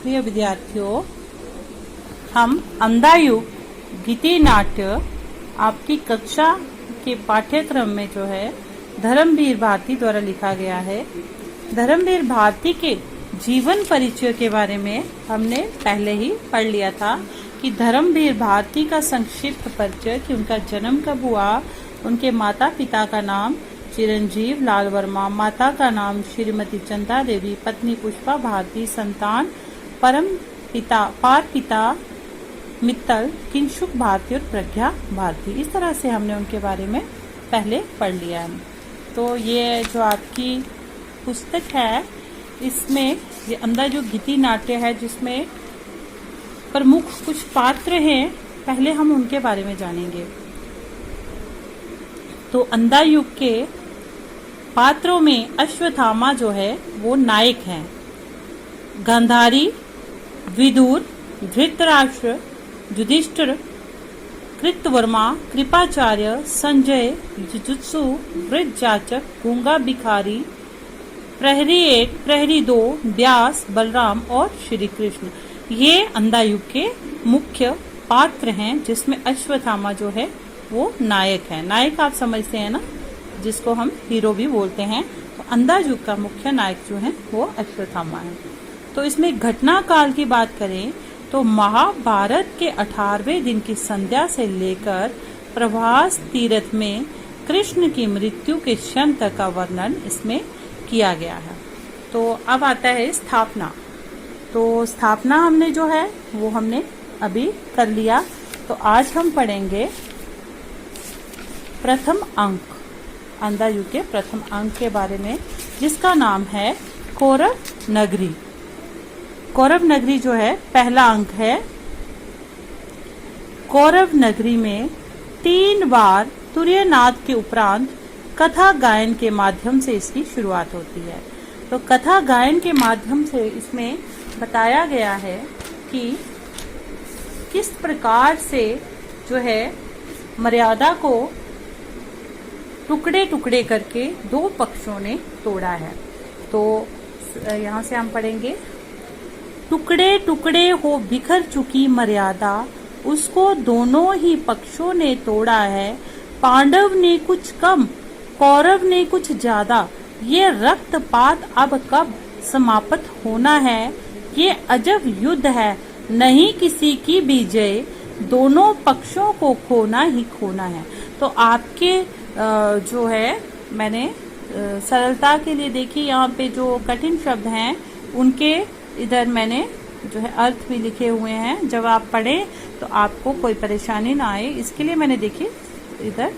प्रिय विद्यार्थियों, हम अंधा युग गीति नाट्य आपकी कक्षा के पाठ्यक्रम में जो है धर्मवीर भारती द्वारा लिखा गया है। धर्मवीर भारती के जीवन परिचय के बारे में हमने पहले ही पढ़ लिया था कि धर्मवीर भारती का संक्षिप्त परिचय, कि उनका जन्म कब हुआ, उनके माता पिता का नाम चिरंजीव लाल वर्मा, माता का नाम श्रीमती चंदा देवी, पत्नी पुष्पा भारती, संतान पार पिता मित्तल, किंशुक भारती और प्रज्ञा भारती। इस तरह से हमने उनके बारे में पहले पढ़ लिया है। तो ये जो आपकी पुस्तक है, इसमें ये अंधा युग गीति नाट्य है, जिसमें प्रमुख कुछ पात्र हैं। पहले हम उनके बारे में जानेंगे। तो अंधा युग के पात्रों में अश्वत्थामा जो है वो नायक हैं। गांधारी, विदुर, धृतराष्ट्र, युधिष्ठिर, कृतवर्मा, कृपाचार्य, संजय, जुजुत्सु, वृद्धजाचक, गूंगा भिखारी, प्रहरी 1, प्रहरी 2, व्यास, बलराम और श्री कृष्ण, ये अंधा युग के मुख्य पात्र हैं, जिसमें अश्वत्थामा जो है वो नायक है। नायक आप समझते हैं ना, जिसको हम हीरो भी बोलते हैं। तो अंधा युग का मुख्य नायक जो है वो अश्वत्थामा है। तो इसमें घटना काल की बात करें तो महाभारत के 18वें दिन की संध्या से लेकर प्रभास तीर्थ में कृष्ण की मृत्यु के क्षण तक का वर्णन इसमें किया गया है। तो अब आता है स्थापना। तो स्थापना हमने जो है वो हमने अभी कर लिया। तो आज हम पढ़ेंगे प्रथम अंक, अंधा युग के प्रथम अंक के बारे में, जिसका नाम है कौरव नगरी। कौरव नगरी जो है पहला अंक है। कौरव नगरी में 3 बार तुर्यनाद के उपरांत कथा गायन के माध्यम से इसकी शुरुआत होती है। तो कथा गायन के माध्यम से इसमें बताया गया है कि किस प्रकार से जो है मर्यादा को टुकड़े टुकड़े करके 2 पक्षों ने तोड़ा है। तो यहाँ से हम पढ़ेंगे, टुकड़े टुकड़े हो बिखर चुकी मर्यादा, उसको दोनों ही पक्षों ने तोड़ा है। पांडव ने कुछ कम, कौरव ने कुछ ज्यादा, ये रक्तपात अब कब समाप्त होना है। ये अजब युद्ध है, नहीं किसी की भी जय, दोनों पक्षों को खोना ही खोना है। तो आपके जो है मैंने सरलता के लिए देखिए, यहाँ पे जो कठिन शब्द हैं उनके इधर मैंने जो है अर्थ भी लिखे हुए हैं। जब आप पढ़ें तो आपको कोई परेशानी ना आए, इसके लिए मैंने देखिए इधर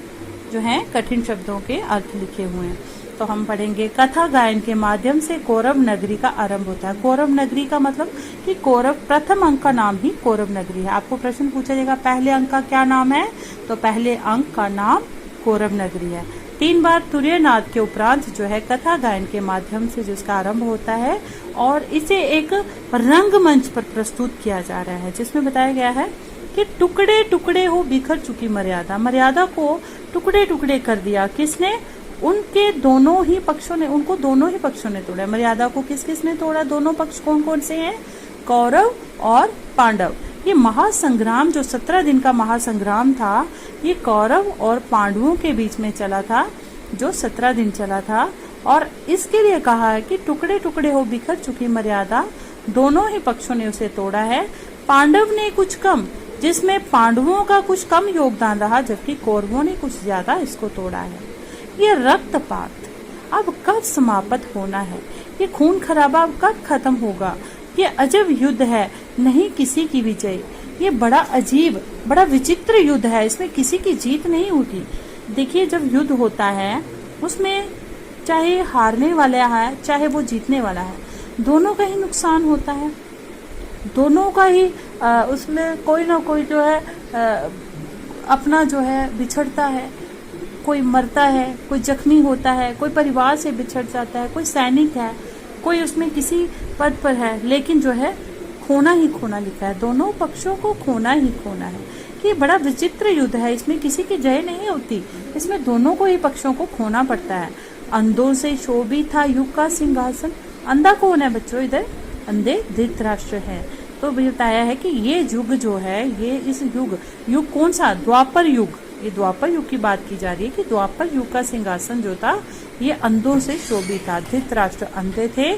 जो है कठिन शब्दों के अर्थ लिखे हुए हैं। तो हम पढ़ेंगे, कथा गायन के माध्यम से कौरव नगरी का आरंभ होता है। कौरव नगरी का मतलब कि कौरव, प्रथम अंक का नाम ही कौरव नगरी है। आपको प्रश्न पूछा जाएगा पहले अंक का क्या नाम है, तो पहले अंक का नाम कौरव नगरी है। 3 बार तुर्यनाद के उपरांत जो है कथा गायन के माध्यम से जिसका आरंभ होता है, और इसे एक रंगमंच पर प्रस्तुत किया जा रहा है, जिसमें बताया गया है कि टुकड़े टुकड़े हो बिखर चुकी मर्यादा, मर्यादा को टुकड़े टुकड़े कर दिया। किसने? उनके दोनों ही पक्षों ने, उनको दोनों ही पक्षों ने तोड़ा। मर्यादा को किस किस ने तोड़ा? दोनों पक्ष कौन कौन से हैं? कौरव और पांडव। ये महासंग्राम, जो 17 दिन का महासंग्राम था, ये कौरव और पांडवों के बीच में चला था, जो 17 दिन चला था। और इसके लिए कहा है कि टुकड़े टुकड़े हो बिखर चुकी मर्यादा, दोनों ही पक्षों ने उसे तोड़ा है। पांडव ने कुछ कम, जिसमें पांडवों का कुछ कम योगदान रहा, जबकि कौरवों ने कुछ ज्यादा इसको तोड़ा है। ये रक्तपात अब कब समाप्त होना है, ये खून खराबा अब कब खत्म होगा। ये अजब युद्ध है, नहीं किसी की विजय। ये बड़ा अजीब, बड़ा विचित्र युद्ध है, इसमें किसी की जीत नहीं होती। देखिए, जब युद्ध होता है उसमें चाहे हारने वाला है चाहे वो जीतने वाला है, दोनों का ही नुकसान होता है। दोनों का ही उसमें कोई ना कोई जो है अपना जो है बिछड़ता है, कोई मरता है, कोई जख्मी होता है, कोई परिवार से बिछड़ जाता है, कोई सैनिक है, कोई उसमें किसी पद पर है, लेकिन जो है खोना ही खोना लिखा है। दोनों पक्षों को खोना ही खोना है। कि बड़ा विचित्र युद्ध है, इसमें किसी की जय नहीं होती, इसमें दोनों को ही पक्षों को खोना पड़ता है। अंधों से शोभित था युग का सिंहासन। अंधा कौन है बच्चों? इधर अंधे धृतराष्ट्र हैं। तो बताया है कि ये युग जो है, ये इस युग कौन सा, द्वापर युग, ये द्वापर युग की बात की जा रही है कि द्वापर युग का सिंहासन जो था ये अंधों से शोभित था। धृतराष्ट्र अंधे थे,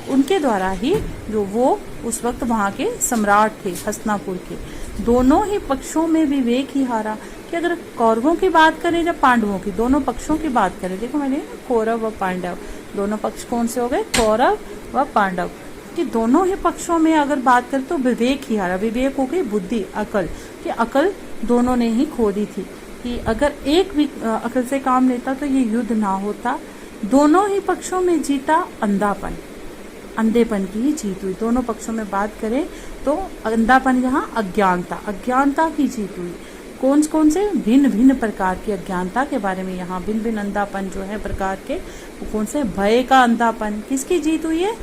उनके द्वारा ही जो वो उस वक्त वहां के सम्राट थे हस्तिनापुर के। दोनों ही पक्षों में विवेक ही हारा। कि अगर कौरवों की बात करें या पांडवों की, दोनों पक्षों की बात करें, देखो मैंने कौरव व पांडव, दोनों पक्ष कौन से हो गए, कौरव व पांडव, कि दोनों ही पक्षों में अगर बात करें तो विवेक ही हारा। विवेक हो गई बुद्धि, अकल, कि अकल दोनों ने ही खो दी थी, कि अगर एक भी अकल से काम लेता तो ये युद्ध ना होता। दोनों ही पक्षों में जीता अंधेपन की ही जीत हुई। दोनों पक्षों में बात करें तो अंधापन, यहाँ अज्ञानता की जीत हुई। कौन से भिन्न भिन्न प्रकार की अज्ञानता के बारे में यहाँ भिन्न भिन्न अंधापन जो है प्रकार के, वो कौन से, भय का अंधापन, किसकी जीत हुई है,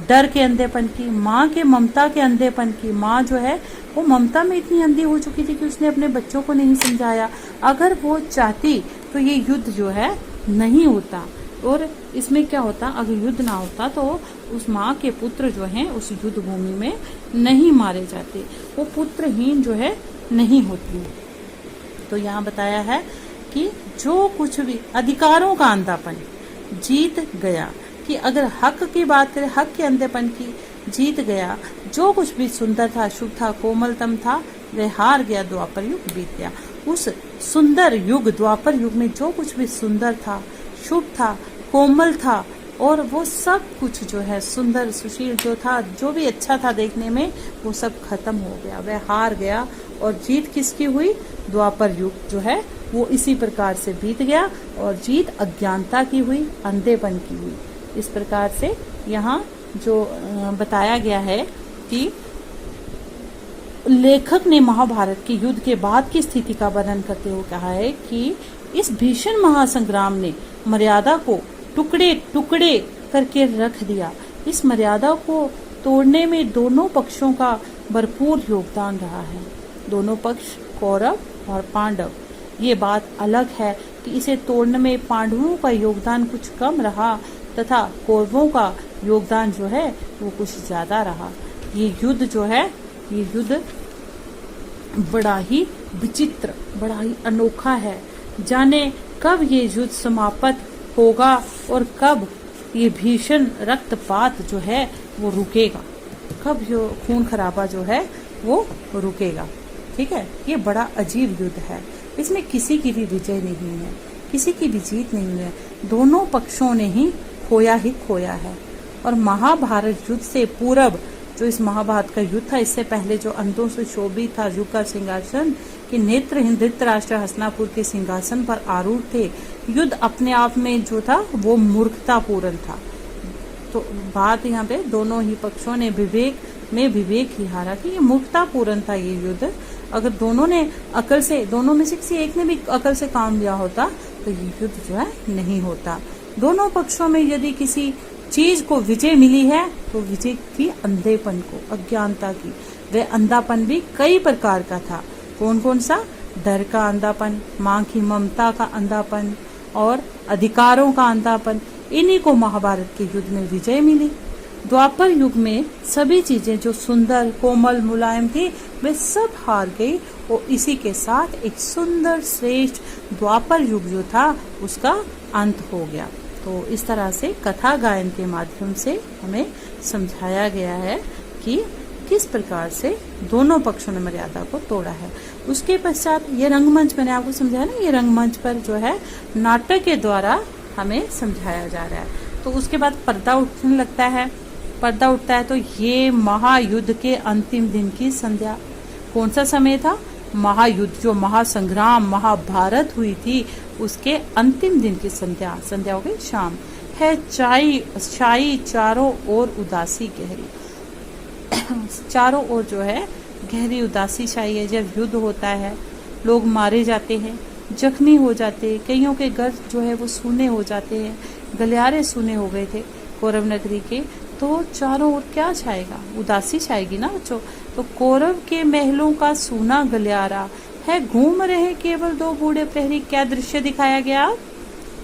डर के अंधेपन की, माँ के ममता के अंधेपन की। माँ जो है वो ममता में इतनी अंधी हो चुकी थी कि उसने अपने बच्चों को नहीं समझाया। अगर वो चाहती तो ये युद्ध जो है नहीं होता, और इसमें क्या होता, अगर युद्ध ना होता तो उस माँ के पुत्र जो हैं उस युद्ध भूमि में नहीं मारे जाते, वो पुत्रहीन जो है नहीं होती। तो यहाँ बताया है कि जो कुछ भी अधिकारों का अंधापन जीत गया, कि अगर हक की बात करें, हक के अंधेपन की जीत गया। जो कुछ भी सुंदर था, शुभ था, कोमलतम था, वह हार गया, द्वापर युग बीत गया। उस सुंदर युग द्वापर युग में जो कुछ भी सुंदर था, शुभ था, कोमल था, और वो सब कुछ जो है सुंदर सुशील जो था, जो भी अच्छा था देखने में, वो सब खत्म हो गया, वह हार गया। और जीत किसकी हुई, द्वापर युग जो है वो इसी प्रकार से बीत गया, और जीत अज्ञानता की हुई, अंधेपन की हुई। इस प्रकार से यहाँ जो बताया गया है कि लेखक ने महाभारत के युद्ध के बाद की स्थिति का वर्णन करते हुए कहा है कि इस भीषण महासंग्राम ने मर्यादा को टुकड़े टुकड़े करके रख दिया। इस मर्यादा को तोड़ने में दोनों पक्षों का भरपूर योगदान रहा है। दोनों पक्ष, कौरव और पांडव। ये बात अलग है कि इसे तोड़ने में पांडवों का योगदान कुछ कम रहा तथा कौरवों का योगदान जो है वो कुछ ज्यादा रहा। ये युद्ध जो है, ये युद्ध बड़ा ही विचित्र, बड़ा ही अनोखा है। जाने कब ये युद्ध समाप्त होगा और कब ये भीषण रक्तपात जो है वो रुकेगा, कब जो खून खराबा जो है वो रुकेगा। ठीक है, ये बड़ा अजीब युद्ध है। इसमें किसी की भी विजय नहीं है, किसी की भी जीत नहीं है। दोनों पक्षों ने ही खोया है। और महाभारत युद्ध से पूर्व जो इस महाभारत का युद्ध था, इससे पहले जो अंधों से शोभित था युग का सिंहासन, कि नेत्रहीन धृतराष्ट्र हस्तिनापुर के सिंहासन पर आरूढ़ थे। युद्ध अपने आप में जो था वो मूर्खतापूर्ण था। तो बात यहाँ पे दोनों ही पक्षों ने विवेक ही हारा, कि ये मूर्खतापूर्ण था ये युद्ध। अगर दोनों ने अकल से, दोनों में से किसी एक ने भी अकल से काम लिया होता तो ये युद्ध जो है नहीं होता। दोनों पक्षों में यदि किसी चीज को विजय मिली है तो विजय थी अंधेपन को, अज्ञानता की। वह अंधापन भी कई प्रकार का था। कौन सा, डर का अंधापन, माँ की ममता का अंधापन और अधिकारों का अंधापन। इन्हीं को महाभारत के युद्ध में विजय मिली। द्वापर युग में सभी चीजें जो सुंदर, कोमल, मुलायम थी वे सब हार गई, और इसी के साथ एक सुंदर श्रेष्ठ द्वापर युग जो था उसका अंत हो गया। तो इस तरह से कथा गायन के माध्यम से हमें समझाया गया है कि किस प्रकार से दोनों पक्षों ने मर्यादा को तोड़ा है। उसके पश्चात ये रंगमंच, मैंने आपको समझाया ना, ये रंगमंच पर जो है नाटक के द्वारा हमें समझाया जा रहा है। तो उसके बाद पर्दा उठने लगता है। पर्दा उठता है तो ये महायुद्ध के अंतिम दिन की संध्या। कौन सा समय था, महायुद्ध, जो महासंग्राम महाभारत हुई थी उसके अंतिम दिन की संध्या। संध्या हो गई शाम है। छाई चारों ओर उदासी गहरी, चारों ओर जो है गहरी उदासी छाई है। जब युद्ध होता है, लोग मारे जाते हैं, जख्मी हो जाते हैं, कईयों के घर जो है वो सूने हो जाते हैं। गलियारे सूने हो गए थे कौरव नगरी के, तो चारों ओर क्या छाएगा, उदासी छाएगी ना बच्चों। तो कौरव के महलों का सूना गलियारा है, घूम रहे केवल दो बूढ़े प्रहरी। क्या दृश्य दिखाया गया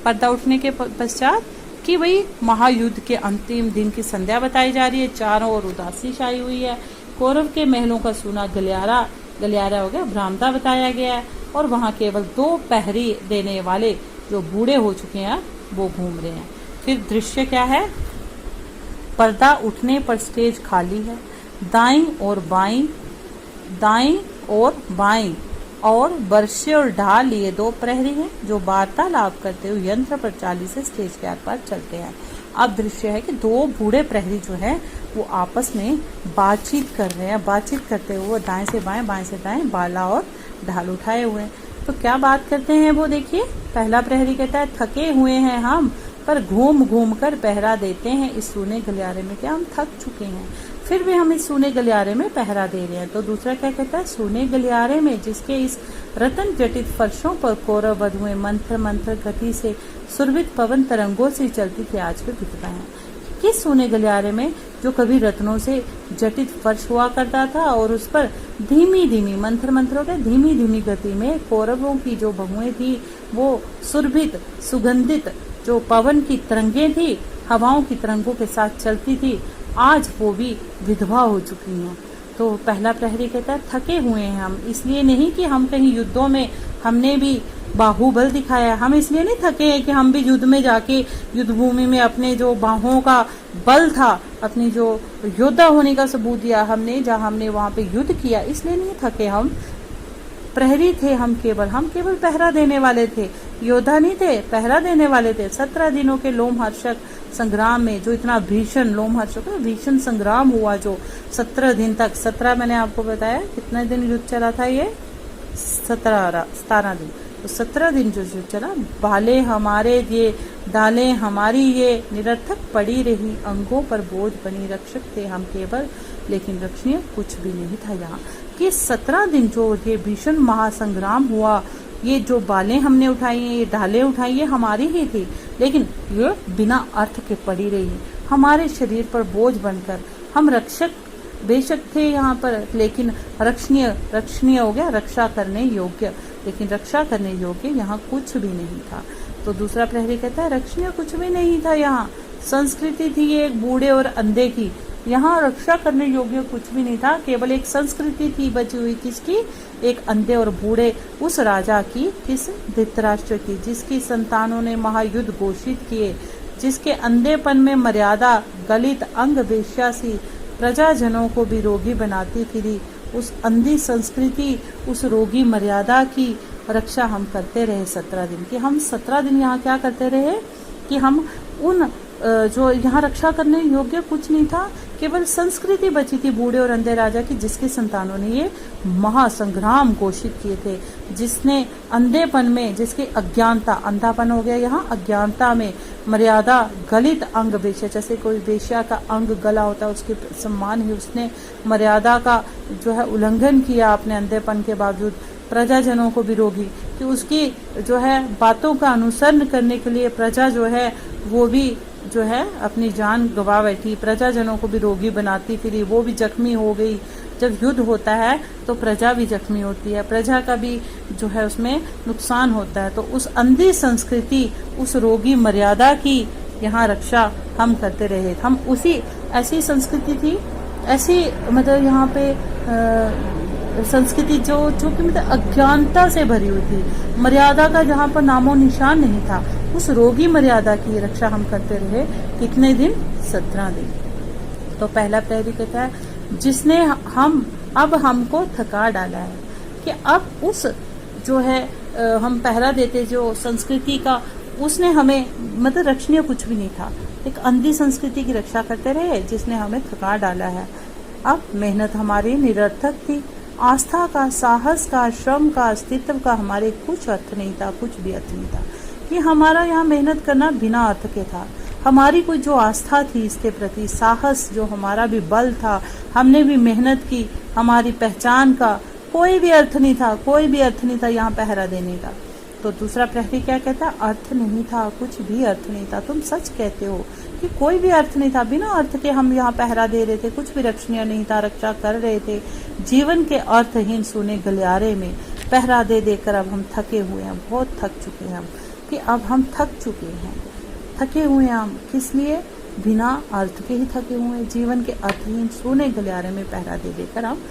पर्दा उठने के पश्चात, कि भाई महायुद्ध के अंतिम दिन की संध्या बताई जा रही है, चारों ओर उदासी छाई हुई है। कौरव के महलों का सूना गलियारा हो गया, भ्रामता बताया गया है, और वहां केवल 2 पहरी देने वाले जो बूढ़े हो चुके हैं वो घूम रहे हैं। फिर दृश्य क्या है, पर्दा उठने पर स्टेज खाली है, दाईं और बाईं और बरसे और ढाल लिए 2 प्रहरी हैं जो वार्तालाप करते हुए यंत्र पर चाली से स्टेज के आर पार चलते हैं। अब दृश्य है कि 2 बूढ़े प्रहरी जो है वो आपस में बातचीत कर रहे हैं, बातचीत करते हुए दाएं से दाएं बाला और ढाल उठाए हुए हैं। तो क्या बात करते हैं वो देखिए। पहला प्रहरी कहता है, थके हुए हैं हम, पर घूम घूम कर पहरा देते हैं इस सूने गलियारे में, क्या हम थक चुके हैं, फिर भी हम इस सूने गलियारे में पहरा दे रहे हैं। तो दूसरा क्या कहता है, सूने गलियारे में जिसके इस रतन जटित फर्शों पर कौरव वधुएं मंत्र गति से सुरभित पवन तरंगों से चलती थी, आज भी बिकता है। किस सूने गलियारे में जो कभी रत्नों से जटित फर्श हुआ करता था और उस पर धीमी धीमी गति में कौरवों की जो बहुएं थी वो सुरभित सुगंधित जो पवन की तरंगें थी, हवाओं की तरंगों के साथ चलती थी, आज वो भी विधवा हो चुकी हैं। तो पहला प्रहरी कहता है, थके हुए हैं हम, इसलिए नहीं कि हम कहीं युद्धों में हमने भी बाहुबल दिखाया, हम इसलिए नहीं थके हैं कि हम भी युद्ध में जाके युद्ध भूमि में अपने जो बाहों का बल था, अपनी जो योद्धा होने का सबूत दिया हमने, जहाँ हमने वहां पे युद्ध किया, इसलिए नहीं थके हम। प्रहरी थे हम केवल पहरा देने वाले थे, योद्धा नहीं थे, पहरा देने वाले थे। 17 दिनों के लोमहर्षक संग्राम में जो इतना भीषण संग्राम हुआ, जो 17 दिन तक, 17 मैंने आपको बताया कितने दिन युद्ध चला था, ये 17 दिन। तो 17 दिन जो युद्ध चला, भाले हमारे ये डाले हमारी ये निरर्थक पड़ी रही, अंगों पर बोझ बनी, रक्षक थे हम केवल, लेकिन रक्षणीय कुछ भी नहीं था यहाँ। कि 17 दिन जो ये भीषण महासंग्राम हुआ, ये जो बालें हमने उठाई हैं, ये ढालें उठाई, ये हमारी ही थी, लेकिन ये बिना अर्थ के पड़ी रही, हमारे शरीर पर बोझ बनकर। हम रक्षक बेशक थे यहाँ पर, लेकिन रक्षणीय हो गया, रक्षा करने योग्य, लेकिन रक्षा करने योग्य यहाँ कुछ भी नहीं था। तो दूसरा प्रहरी कहता है, रक्षणीय कुछ भी नहीं था यहाँ, संस्कृति थी ये एक बूढ़े और अंधे की, यहाँ रक्षा करने योग्य कुछ भी नहीं था, केवल एक संस्कृति थी बची हुई, किसकी, एक अंधे और बूढ़े उस राजा की, किस, धृतराष्ट्र की, जिसकी संतानों ने महायुद्ध घोषित किए, जिसके अंधेपन में मर्यादा गलित अंग वेश्या सी प्रजाजनों को भी रोगी बनाती फिरी, उस अंधी संस्कृति, उस रोगी मर्यादा की रक्षा हम करते रहे 17 दिन की। हम 17 दिन यहाँ क्या करते रहे कि हम उन जो यहाँ रक्षा करने योग्य कुछ नहीं था, केवल संस्कृति बची थी बूढ़े और अंधे राजा की, जिसके संतानों ने ये महासंग्राम घोषित किए थे, जिसने अंधेपन में, जिसकी अज्ञानता, अंधापन हो गया यहाँ, अज्ञानता में मर्यादा गलित अंग वेश्या, जैसे कोई वेश्या का अंग गला होता है उसके सम्मान ही उसने मर्यादा का जो है उल्लंघन किया अपने अंधेपन के बावजूद, प्रजाजनों को भी रोगी, कि उसकी जो है बातों का अनुसरण करने के लिए प्रजा जो है वो भी जो है अपनी जान गवा बैठी, प्रजाजनों को भी रोगी बनाती फिरी, वो भी जख्मी हो गई। जब युद्ध होता है तो प्रजा भी जख्मी होती है, प्रजा का भी जो है उसमें नुकसान होता है। तो उस अंधी संस्कृति, उस रोगी मर्यादा की यहाँ रक्षा हम करते रहे। हम उसी ऐसी संस्कृति थी, ऐसी मतलब यहाँ पे संस्कृति जो कि मतलब अज्ञानता से भरी हुई थी, मर्यादा का जहाँ पर नामो निशान नहीं था, उस रोगी मर्यादा की रक्षा हम करते रहे। कितने दिन? 17 दिन। तो पहला प्रहरी कहता है, जिसने अब हमको थका डाला है, कि अब उस जो है हम पहरा देते जो संस्कृति का, उसने हमें मतलब रक्षणीय कुछ भी नहीं था, एक अंधी संस्कृति की रक्षा करते रहे जिसने हमें थका डाला है। अब मेहनत हमारी निरर्थक थी, आस्था का, साहस का, श्रम का, अस्तित्व का हमारे कुछ अर्थ नहीं था, कुछ भी अर्थ नहीं था, कि हमारा यहाँ मेहनत करना बिना अर्थ के था। हमारी कोई जो आस्था थी इसके प्रति, साहस जो हमारा भी बल था, हमने भी मेहनत की, हमारी पहचान का कोई भी अर्थ नहीं था, कोई भी अर्थ नहीं था यहाँ पहरा देने का। तो दूसरा प्रहरी क्या कहता? अर्थ नहीं था, कुछ भी अर्थ नहीं था। तुम सच कहते हो कि कोई भी अर्थ नहीं था, बिना अर्थ के हम यहाँ पहरा दे रहे थे, कुछ भी रक्षणीय नहीं था, रक्षा कर रहे थे। जीवन के अर्थहीन सूने गलियारे में पहरा दे देकर अब हम थके हुए हैं, बहुत थक चुके हैं हम, कि अब हम थक चुके हैं। थके हुए हैं हम, किस लिए? बिना अर्थ के ही थके हुए हैं, जीवन के अर्थहीन सोने गलियारे में पहरा दे देकर हम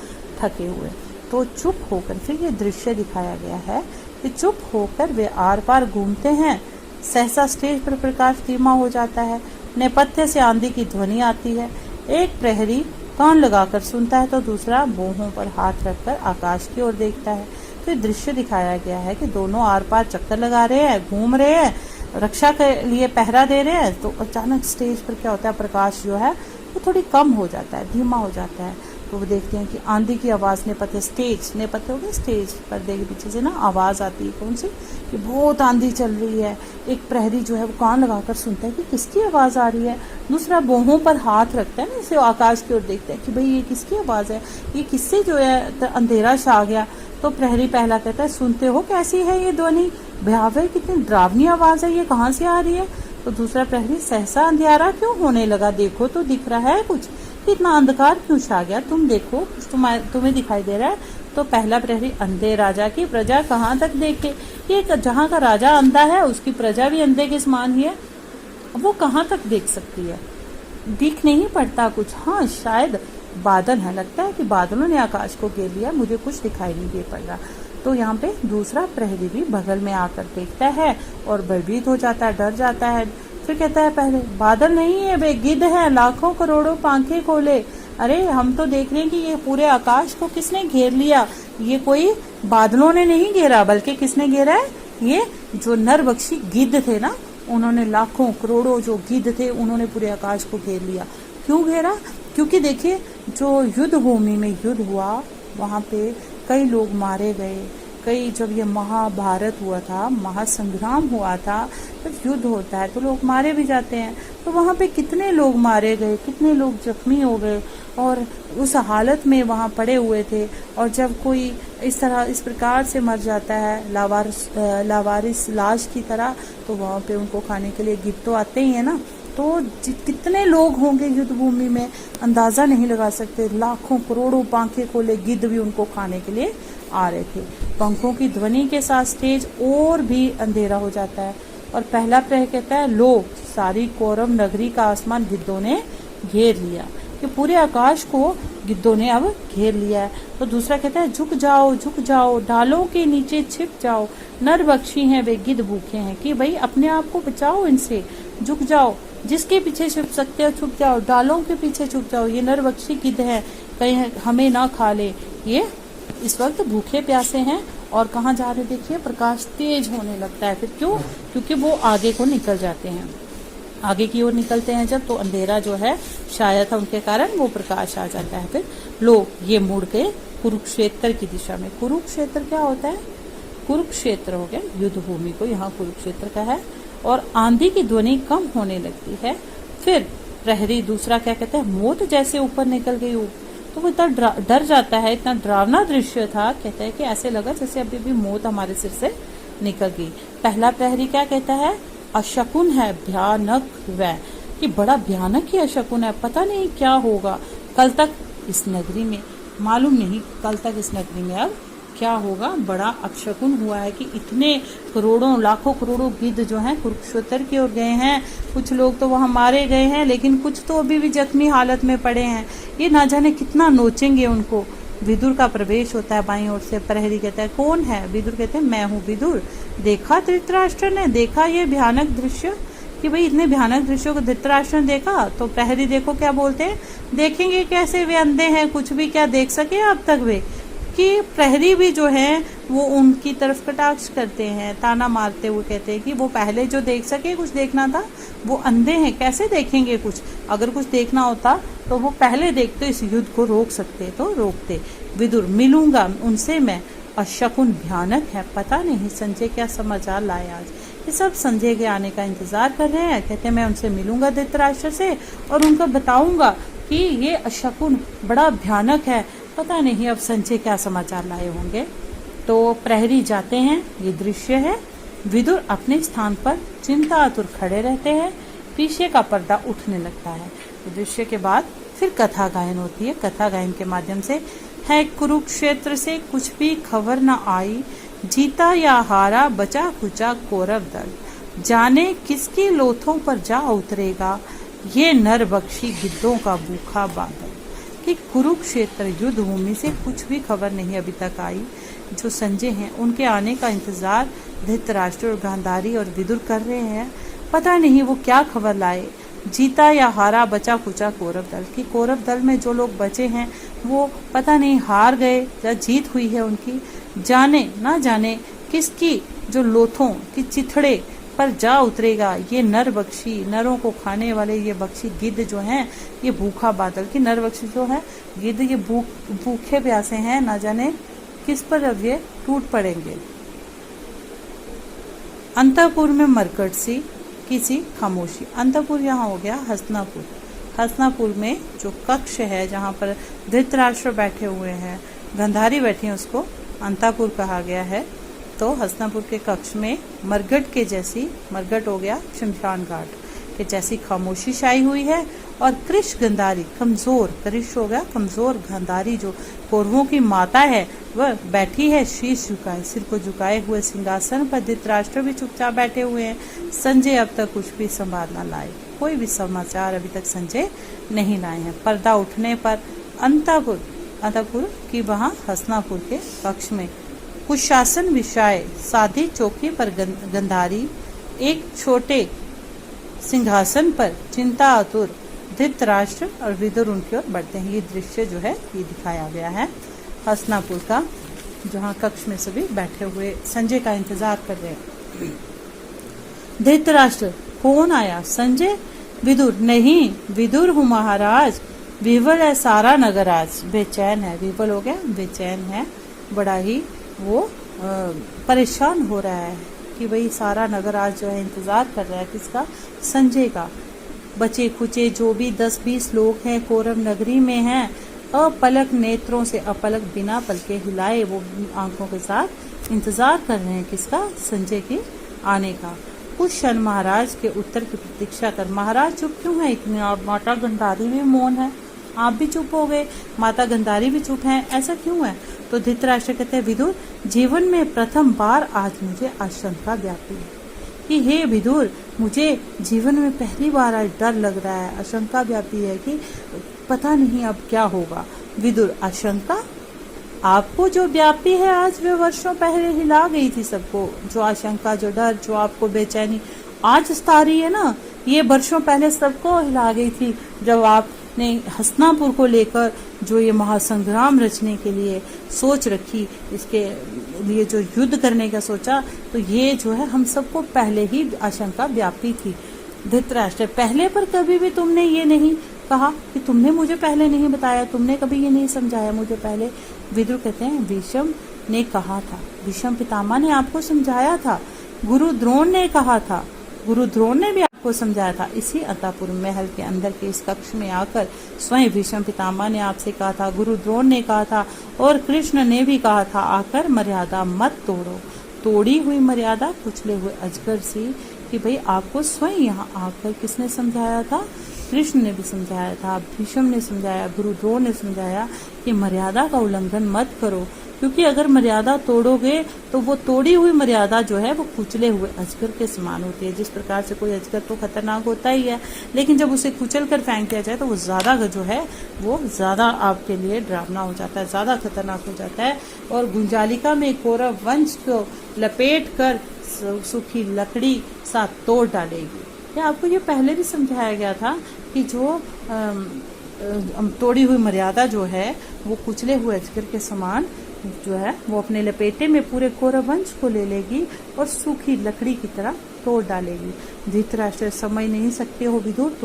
थके हुए। तो चुप होकर, फिर ये दृश्य दिखाया गया है कि चुप होकर वे आर पार घूमते हैं। सहसा स्टेज पर प्रकाश धीमा हो जाता है, नेपथ्य से आंधी की ध्वनि आती है। एक प्रहरी कान लगाकर सुनता है तो दूसरा बोहों पर हाथ रखकर आकाश की ओर देखता है। तो ये दृश्य दिखाया गया है कि दोनों आर पार चक्कर लगा रहे हैं, घूम रहे हैं, रक्षा के लिए पहरा दे रहे हैं। तो अचानक स्टेज पर क्या होता है, प्रकाश जो है वो थोड़ी कम हो जाता है, धीमा हो जाता है। तो वो देखते हैं कि आंधी की आवाज नेपथ्य, स्टेज नेपथ्य हो गया, स्टेज पर्दे के पीछे से ना आवाज आती है, कौन सी, कि बहुत आंधी चल रही है। एक प्रहरी जो है वो कान लगाकर सुनता है कि किसकी आवाज आ रही है। दूसरा बोहों पर हाथ रखता है ना, इसे आकाश की ओर देखता है कि भाई ये किसकी आवाज है, ये किससे जो है अंधेरा छा गया। तो प्रहरी पहला कहता है, सुनते हो कैसी है ये ध्वनि, भयावह कितनी डरावनी आवाज है, ये कहाँ से आ रही है। तो दूसरा प्रहरी, सहसा अंधेरा क्यों होने लगा, देखो तो दिख रहा है कुछ, इतना अंधकार क्यों छा गया, तुम देखो कुछ तुम्हें दिखाई दे रहा है। तो पहला प्रहरी, अंधे राजा की प्रजा कहाँ तक देखे, ये जहाँ का राजा अंधा है उसकी प्रजा भी अंधे के समान ही है, वो कहाँ तक देख सकती है, दिख नहीं पड़ता कुछ। हाँ शायद बादल है, लगता है कि बादलों ने आकाश को घेर लिया, मुझे कुछ दिखाई नहीं दे पड़ रहा। तो यहाँ पे दूसरा प्रहरी भी बगल में आकर देखता है और भयभीत हो जाता है, डर जाता है। फिर कहता है, पहले बादल नहीं है वे गिद्ध है, लाखों करोड़ों पांखें खोले। अरे हम तो देख रहे हैं कि ये पूरे आकाश को किसने घेर लिया, ये कोई बादलों ने नहीं घेरा, बल्कि किसने घेरा है, ये जो नरभक्षी गिद्ध थे ना, उन्होंने लाखों करोड़ों जो गिद्ध थे उन्होंने पूरे आकाश को घेर लिया। क्यों घेरा? क्योंकि देखिए जो युद्ध भूमि में युद्ध हुआ वहां पे कई लोग मारे गए, कई, जब ये महाभारत हुआ था, महासंग्राम हुआ था, जब युद्ध होता है तो लोग मारे भी जाते हैं। तो वहाँ पे कितने लोग मारे गए, कितने लोग जख्मी हो गए और उस हालत में वहाँ पड़े हुए थे। और जब कोई इस तरह इस प्रकार से मर जाता है लावारिस लाश की तरह, तो वहाँ पे उनको खाने के लिए गिद्ध तो आते ही है ना। तो कितने लोग होंगे युद्ध भूमि में, अंदाजा नहीं लगा सकते। लाखों करोड़ों पांखें खोले गिद्ध भी उनको खाने के लिए आ रहे थे। पंखों की ध्वनि के साथ स्टेज और भी अंधेरा हो जाता है और पहला प्रहरी कहता है, लो सारी कौरव नगरी का आसमान गिद्धों ने घेर लिया, कि पूरे आकाश को गिद्धों ने अब घेर लिया है। तो दूसरा कहता है, झुक जाओ, डालों के नीचे छिप जाओ, नरभक्षी हैं वे गिद्ध भूखे हैं, कि भाई अपने आप को बचाओ इनसे, झुक जाओ, जिसके पीछे छुप सकते हो छुप जाओ, डालों के पीछे छुप जाओ, ये नरभक्षी गिद्ध है, कहीं हमें ना खा ले, ये इस वक्त भूखे प्यासे हैं। और कहाँ जा रहे, देखिए प्रकाश तेज होने लगता है। फिर क्यों? क्योंकि वो आगे को निकल जाते हैं, आगे की ओर निकलते हैं जब, तो अंधेरा जो है शायद था उनके कारण वो प्रकाश आ जाता है। फिर लोग ये मुड़ के कुरुक्षेत्र की दिशा में, कुरुक्षेत्र क्या होता है, कुरुक्षेत्र हो गया युद्ध भूमि को यहाँ कुरुक्षेत्र का है। और आंधी की ध्वनि कम होने लगती है। फिर प्रहरी दूसरा क्या कहता है, मौत जैसे ऊपर निकल गई। तो वो इतना डर जाता है, इतना डरावना दृश्य था, कहता है कि ऐसे लगा जैसे अभी भी मौत हमारे सिर से निकल गई। पहला प्रहरी क्या कहता है, अशकुन है, भयानक वह, कि बड़ा भयानक ही अशकुन है, पता नहीं क्या होगा कल तक इस नगरी में, मालूम नहीं कल तक इस नगरी में अब क्या होगा। बड़ा अपशकुन हुआ है कि इतने करोड़ों लाखों करोड़ों गिद्ध जो हैं कुरुक्षेत्र की ओर गए हैं, कुछ लोग तो वहां मारे गए हैं, लेकिन कुछ तो अभी भी जख्मी हालत में पड़े हैं, ये ना जाने कितना नोचेंगे उनको। विदुर का प्रवेश होता है बाईं ओर से। प्रहरी कहता है, कौन है? विदुर कहते हैं, मैं हूँ विदुर। देखा धृतराष्ट्र ने, देखा ये भयानक दृश्य, कि भाई इतने भयानक दृश्यों को धृतराष्ट्र ने देखा। तो प्रहरी देखो क्या बोलते हैं, देखेंगे कैसे, वे अंधे हैं, कुछ भी क्या देख सके अब तक वे, कि प्रहरी भी जो है वो उनकी तरफ कटाक्ष करते हैं, ताना मारते हुए कहते हैं कि वो पहले जो देख सके, कुछ देखना था, वो अंधे हैं, कैसे देखेंगे कुछ, अगर कुछ देखना होता तो वो पहले देखते, इस युद्ध को रोक सकते तो रोकते। विदुर, मिलूंगा उनसे मैं, अशकुन भयानक है, पता नहीं संजय क्या समाचार लाए आज। ये सब संजय के आने का इंतजार कर रहे हैं, कहते हैं मैं उनसे मिलूंगा धृतराष्ट्र से और उनको बताऊंगा कि ये अशकुन बड़ा भयानक है, पता नहीं अब संजय क्या समाचार लाए होंगे। तो प्रहरी जाते हैं, ये दृश्य है। विदुर अपने स्थान पर चिंतातुर खड़े रहते हैं, पीछे का पर्दा उठने लगता है। दृश्य के बाद फिर कथा गायन होती है। कथा गायन के माध्यम से है, कुरुक्षेत्र से कुछ भी खबर न आई, जीता या हारा बचा खुचा कौरव दल। जाने किसकी लोथों पर जा उतरेगा ये नरबक्षी गिद्धों का भूखा बादल। कि कुरुक्षेत्र युद्ध भूमि से कुछ भी खबर नहीं अभी तक आई। जो संजय हैं उनके आने का इंतजार धृतराष्ट्र और गांधारी और विदुर कर रहे हैं। पता नहीं वो क्या खबर लाए, जीता या हारा, बचा कुचा कौरव दल। कि कौरव दल में जो लोग बचे हैं वो पता नहीं हार गए या जीत हुई है उनकी। जाने ना जाने किसकी जो लोथों की चिथड़े पर जा उतरेगा ये नर बख्शी, नरों को खाने वाले ये बख्शी गिद्ध जो हैं, ये भूखा बादल। की नर बख्शी जो है गिद्ध, ये भूखे प्यासे हैं, ना जाने किस पर अब ये टूट पड़ेंगे। अंतपुर में मरकट सी किसी खामोशी। अंतपुर यहाँ हो गया हस्तिनापुर। हस्तिनापुर में जो कक्ष है जहाँ पर धृतराष्ट्र बैठे हुए हैं, गांधारी बैठी हैं, उसको अंतपुर कहा गया है। तो हस्तिनापुर के कक्ष में मरगट के जैसी, मरगट हो गया शमशान घाट के जैसी खामोशी छाई हुई है। और कृष गांधारी कमजोर, कृष हो गया कमजोर, गांधारी जो कौरवों की माता है वह बैठी है शीश झुकाए, सिर को झुकाए हुए सिंहासन पर। धृतराष्ट्र भी चुपचाप बैठे हुए हैं। संजय अब तक कुछ भी संवाद न लाए, कोई भी समाचार अभी तक संजय नहीं लाए हैं। पर्दा उठने पर अंतपुर की वहां हस्तिनापुर के कक्ष में कुछ शासन विषय साधी चौकी पर गांधारी एक छोटे सिंहासन पर चिंता आतुर धृतराष्ट्र और विदुर उनकी ओर बढ़ते हैं। ये दृश्य जो है ये दिखाया गया है हस्तिनापुर का, जहाँ कक्ष में सभी बैठे हुए संजय का इंतजार कर रहे हैं। धृतराष्ट्र कौन आया? संजय। विदुर नहीं, विदुर हूँ महाराज। विवल है सारा नगर आज, बेचैन है। विवल हो गया बेचैन है, बड़ा ही वो परेशान हो रहा है कि भाई सारा नगर आज जो है इंतजार कर रहा है किसका? संजय का। बचे खुचे जो भी 10-20 लोग हैं कौरव नगरी में हैं, अपलक नेत्रों से, अपलक बिना पलके हिलाए वो आंखों के साथ इंतजार कर रहे हैं किसका? संजय के आने का। कुछ क्षण महाराज के उत्तर की प्रतीक्षा कर। महाराज चुप क्यों है इतने? आप माता गांधारी भी मौन है, आप भी चुप हो गए, माता गांधारी भी चुप हैं, ऐसा क्यों है? तो धृतराष्ट्र कहते हैं विदुर, जीवन में प्रथम बार आज मुझे आशंका व्यापी है कि हे विदुर, मुझे जीवन में पहली बार आज डर लग रहा है, आशंका व्यापी है कि पता नहीं अब क्या होगा। विदुर, आशंका आपको जो व्यापी है आज वे वर्षों पहले हिला गई थी सबको। जो आशंका, जो डर, जो आपको बेचैनी आज सता रही है ना, ये वर्षों पहले सबको हिला गई थी जब आपने हस्तिनापुर को लेकर जो ये महासंग्राम रचने के लिए सोच रखी, इसके लिए जो युद्ध करने का सोचा, तो ये जो है हम सबको पहले ही आशंका व्यापी थी। धृतराष्ट्र, पहले पर कभी भी तुमने ये नहीं कहा कि तुमने मुझे पहले नहीं बताया, तुमने कभी ये नहीं समझाया मुझे पहले। विदुर कहते हैं भीष्म ने कहा था, भीष्म पितामह ने आपको समझाया था, गुरु द्रोण ने कहा था, गुरु द्रोण ने भी आपको समझाया था। इसी अंतपुर महल के अंदर के इस कक्ष में आकर स्वयं भीष्म पितामह ने आपसे कहा था, गुरु द्रोण ने कहा था और कृष्ण ने भी कहा था, आकर मर्यादा मत तोड़ो। तोड़ी हुई मर्यादा कुचले हुए अजगर सी। कि भाई आपको स्वयं यहाँ आकर किसने समझाया था? कृष्ण ने भी समझाया था, भीष्म ने समझाया, गुरु द्रोण ने समझाया कि मर्यादा का उल्लंघन मत करो, क्योंकि अगर मर्यादा तोड़ोगे तो वो तोड़ी हुई मर्यादा जो है वो कुचले हुए अजगर के समान होती है। जिस प्रकार से कोई अजगर तो खतरनाक होता ही है, लेकिन जब उसे कुचल कर फेंक दिया जाए तो वो ज्यादा जो है वो ज्यादा आपके लिए डरावना हो जाता है, ज्यादा खतरनाक हो जाता है। और गुंजालिका में कौरव वंश को लपेट कर सूखी लकड़ी साथ तोड़ डालेगी। या आपको ये पहले भी समझाया गया था कि जो तोड़ी हुई मर्यादा जो है वो कुचले हुए अजगर के समान जो है वो अपने लपेटे में पूरे कौरव वंश को ले लेगी और सूखी लकड़ी की तरह तोड़ डालेगी। धृतराष्ट्र, समझ नहीं सकते हो विदुर,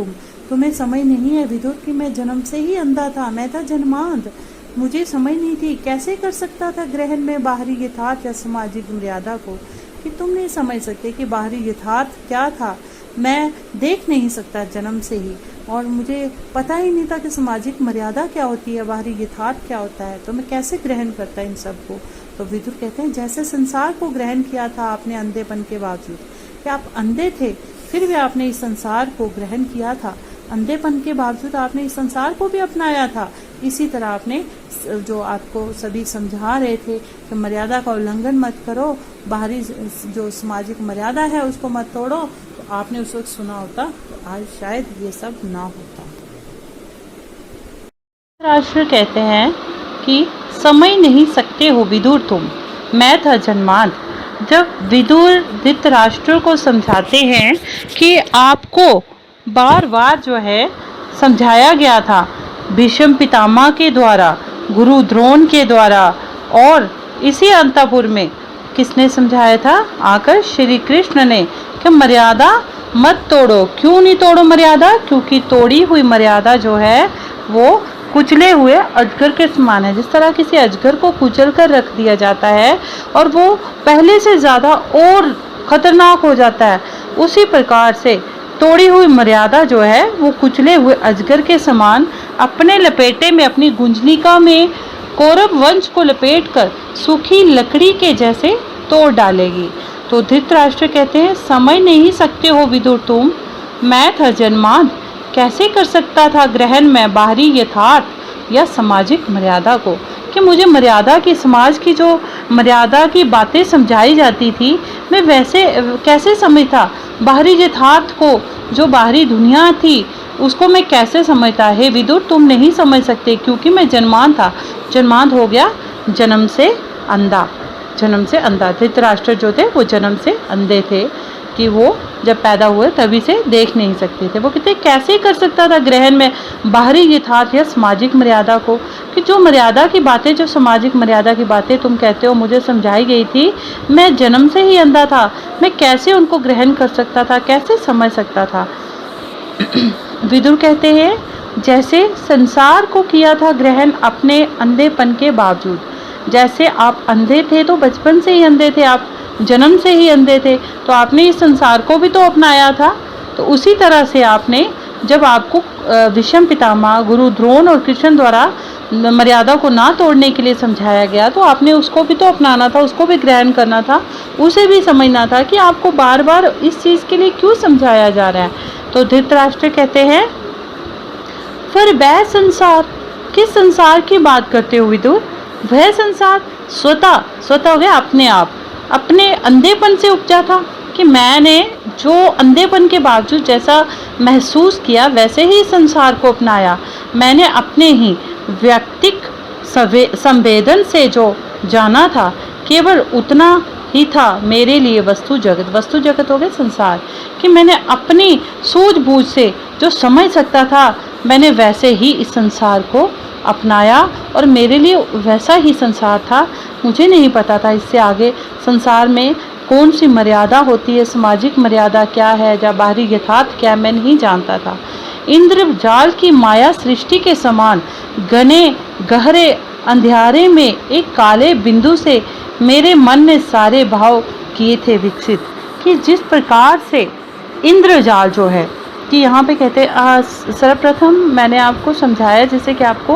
तुम्हें समझ नहीं है विदुर कि मैं जन्म से ही अंधा था, मैं था जन्मांध, मुझे समझ नहीं थी कैसे कर सकता था ग्रहण में बाहरी यथार्थ या सामाजिक मर्यादा को। कि तुम नहीं समझ सकते कि बाहरी यथार्थ क्या था, मैं देख नहीं सकता जन्म से ही, और मुझे पता ही नहीं था कि सामाजिक मर्यादा क्या होती है, बाहरी यथार्थ क्या होता है, तो मैं कैसे ग्रहण करता इन सबको। तो विदुर कहते हैं जैसे संसार को ग्रहण किया था आपने अंधेपन के बावजूद, कि आप अंधे थे फिर भी आपने इस संसार को ग्रहण किया था, अंधेपन के बावजूद आपने इस संसार को भी अपनाया था, इसी तरह आपने जो आपको सभी समझा रहे थे कि मर्यादा का उल्लंघन मत करो, बाहरी जो सामाजिक मर्यादा है उसको मत तोड़ो, तो आपने उस वक्त सुना होता तो आज शायद ये सब ना होता। राष्ट्र कहते हैं कि समझ नहीं सकते हो विदुर तुम, मैं था जन्मांध। जब विदुर धृतराष्ट्र को समझाते हैं कि आपको बार बार जो है समझाया गया था भीष्म पितामह के द्वारा, गुरु द्रोण के द्वारा, और इसी अंतपुर में किसने समझाया था? आकर श्री कृष्ण ने, कि मर्यादा मत तोड़ो। क्यों नहीं तोड़ो मर्यादा? क्योंकि तोड़ी हुई मर्यादा जो है वो कुचले हुए अजगर के समान है। जिस तरह किसी अजगर को कुचल कर रख दिया जाता है और वो पहले से ज़्यादा और खतरनाक हो जाता है, उसी प्रकार से तोड़ी हुई मर्यादा जो है वो कुचले हुए अजगर के समान अपने लपेटे में, अपनी गुंजनिका में कौरव वंश को लपेटकर सूखी लकड़ी के जैसे तोड़ डालेगी। तो धृतराष्ट्र कहते हैं समझ नहीं सकते हो विदुर तुम, मैं था जन्मांध। कैसे कर सकता था ग्रहण में बाहरी यथार्थ या सामाजिक मर्यादा को, कि मुझे मर्यादा की, समाज की जो मर्यादा की बातें समझाई जाती थी, मैं वैसे कैसे समझता? बाहरी यथार्थ को, जो बाहरी दुनिया थी, उसको मैं कैसे समझता? हे विदुर तुम नहीं समझ सकते, क्योंकि मैं जन्मांध था। जन्मांध हो गया जन्म से अंधा, जन्म से अंधा। धृतराष्ट्र जो थे वो जन्म से अंधे थे, कि वो जब पैदा हुए तभी से देख नहीं सकते थे। वो कहते कैसे कर सकता था ग्रहण में बाहरी यथार्थ या सामाजिक मर्यादा को, कि जो मर्यादा की बातें, जो सामाजिक मर्यादा की बातें तुम कहते हो मुझे समझाई गई थी, मैं जन्म से ही अंधा था, मैं कैसे उनको ग्रहण कर सकता था, कैसे समझ सकता था? विदुर कहते हैं जैसे संसार को किया था ग्रहण अपने अंधेपन के बावजूद। जैसे आप अंधे थे तो बचपन से ही अंधे थे, आप जन्म से ही अंधे थे, तो आपने इस संसार को भी तो अपनाया था। तो उसी तरह से आपने, जब आपको भीष्म पितामह, गुरु द्रोण और कृष्ण द्वारा मर्यादा को ना तोड़ने के लिए समझाया गया, तो आपने उसको भी तो अपनाना था, उसको भी ग्रहण करना था, उसे भी समझना था कि आपको बार बार इस चीज़ के लिए क्यों समझाया जा रहा है। तो धृतराष्ट्र कहते हैं फिर वह संसार, किस संसार की बात करते हो विदुर? वह संसार स्वतः हो गया अपने आप, अपने अंधेपन से उपजा था, कि मैंने जो अंधेपन के बावजूद जैसा महसूस किया वैसे ही संसार को अपनाया। मैंने अपने ही व्यक्तिक संवेदन से जो जाना था, केवल उतना ही था मेरे लिए वस्तु जगत। वस्तु जगत हो गए संसार, कि मैंने अपनी सूझबूझ से जो समझ सकता था, मैंने वैसे ही इस संसार को अपनाया, और मेरे लिए वैसा ही संसार था। मुझे नहीं पता था इससे आगे संसार में कौन सी मर्यादा होती है, सामाजिक मर्यादा क्या है, या बाहरी यथार्थ क्या, मैं नहीं जानता था। इंद्रजाल की माया सृष्टि के समान घने गहरे अंधियारे में एक काले बिंदु से मेरे मन ने सारे भाव किए थे विकसित, कि जिस प्रकार से इंद्रजाल जो है, कि यहाँ पे कहते सर्वप्रथम मैंने आपको समझाया जैसे कि आपको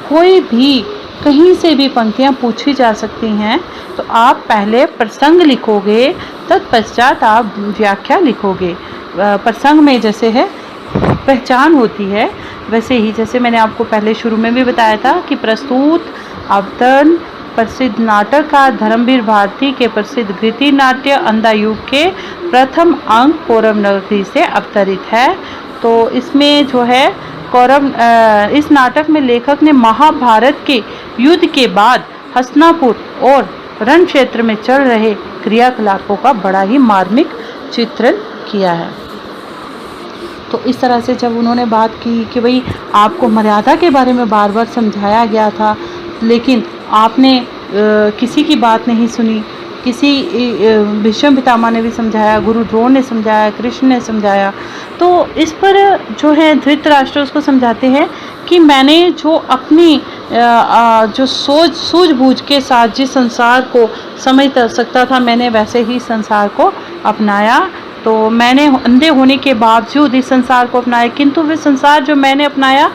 कोई भी कहीं से भी पंक्तियाँ पूछी जा सकती हैं, तो आप पहले प्रसंग लिखोगे, तत्पश्चात आप व्याख्या लिखोगे। प्रसंग में जैसे है पहचान होती है, वैसे ही जैसे मैंने आपको पहले शुरू में भी बताया था कि प्रस्तुत अवतरण प्रसिद्ध नाटककार धर्मवीर भारती के प्रसिद्ध कृति नाट्य अंधा युग के प्रथम अंक कौरव नगरी से अवतरित है। तो इसमें जो है कौरव, इस नाटक में लेखक ने महाभारत के युद्ध के बाद हस्तिनापुर और रण क्षेत्र में चल रहे क्रियाकलापों का बड़ा ही मार्मिक चित्रण किया है। तो इस तरह से जब उन्होंने बात की कि भाई आपको मर्यादा के बारे में बार बार समझाया गया था, लेकिन आपने किसी की बात नहीं सुनी, किसी भीष्म पितामह ने भी समझाया, गुरु द्रोण ने समझाया, कृष्ण ने समझाया, तो इस पर जो है धृतराष्ट्र उसको समझाते हैं कि मैंने जो अपनी जो सूझबूझ के साथ जिस संसार को समझ सकता था, मैंने वैसे ही संसार को अपनाया। तो मैंने अंधे होने के बावजूद इस संसार को अपनाया, किंतु वह संसार जो मैंने अपनाया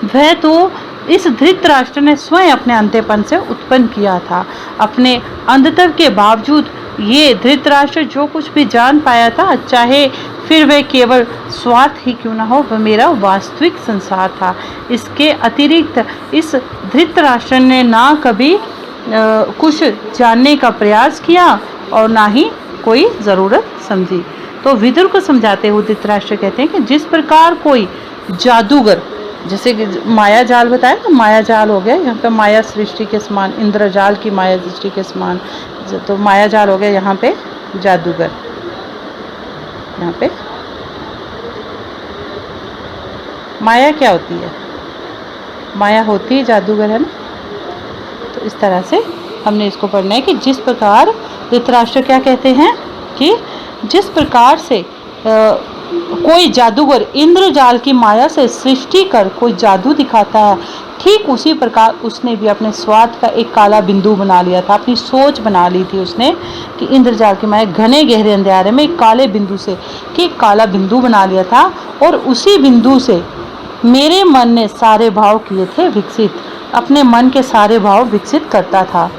वह तो इस धृतराष्ट्र ने स्वयं अपने अंधेपन से उत्पन्न किया था। अपने अंधत्व के बावजूद ये धृतराष्ट्र जो कुछ भी जान पाया था, चाहे फिर वह केवल स्वार्थ ही क्यों ना हो, वह मेरा वास्तविक संसार था। इसके अतिरिक्त इस धृतराष्ट्र ने ना कभी कुछ जानने का प्रयास किया और ना ही कोई ज़रूरत समझी। तो विदुर को समझाते हुए धृतराष्ट्र कहते हैं कि जिस प्रकार कोई जादूगर, जैसे कि माया जाल बताया ना, माया जाल हो गया यहाँ पे माया सृष्टि के समान, इंद्रजाल की माया सृष्टि के समान, तो माया जाल हो गया यहाँ पे जादूगर। यहाँ पे माया क्या होती है? माया होती है जादूगर, है ना। तो इस तरह से हमने इसको पढ़ना है कि जिस प्रकार धृतराष्ट्र क्या कहते हैं कि जिस प्रकार से कोई जादूगर इंद्रजाल की माया से सृष्टि कर कोई जादू दिखाता है, ठीक उसी प्रकार उसने भी अपने स्वार्थ का एक काला बिंदु बना लिया था। अपनी सोच बना ली थी उसने कि इंद्रजाल की माया घने गहरे अंधेरे में एक काले बिंदु से कि काला बिंदु बना लिया था, और उसी बिंदु से मेरे मन ने सारे भाव किए थे विकसित, अपने मन के सारे भाव विकसित करता था।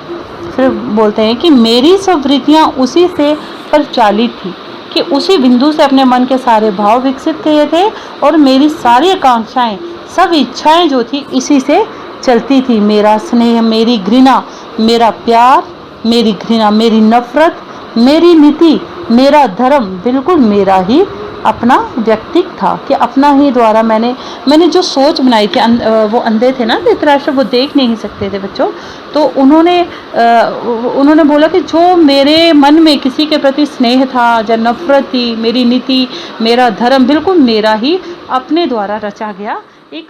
फिर बोलते हैं कि मेरी सब वृत्तियाँ उसी से परिचालित थी, कि उसी बिंदु से अपने मन के सारे भाव विकसित किए थे, और मेरी सारी आकांक्षाएं, सब इच्छाएं जो थी इसी से चलती थी। मेरा स्नेह, मेरी घृणा, मेरा प्यार, मेरी घृणा, मेरी नफरत, मेरी नीति, मेरा धर्म बिल्कुल मेरा ही अपना व्यक्तित्व था, कि अपना ही द्वारा मैंने जो सोच बनाई थी। वो अंधे थे ना धृतराष्ट्र, वो देख नहीं सकते थे बच्चों, तो उन्होंने बोला कि जो मेरे मन में किसी के प्रति स्नेह था, या नफरत थी, मेरी नीति, मेरा धर्म बिल्कुल मेरा ही अपने द्वारा रचा गया एक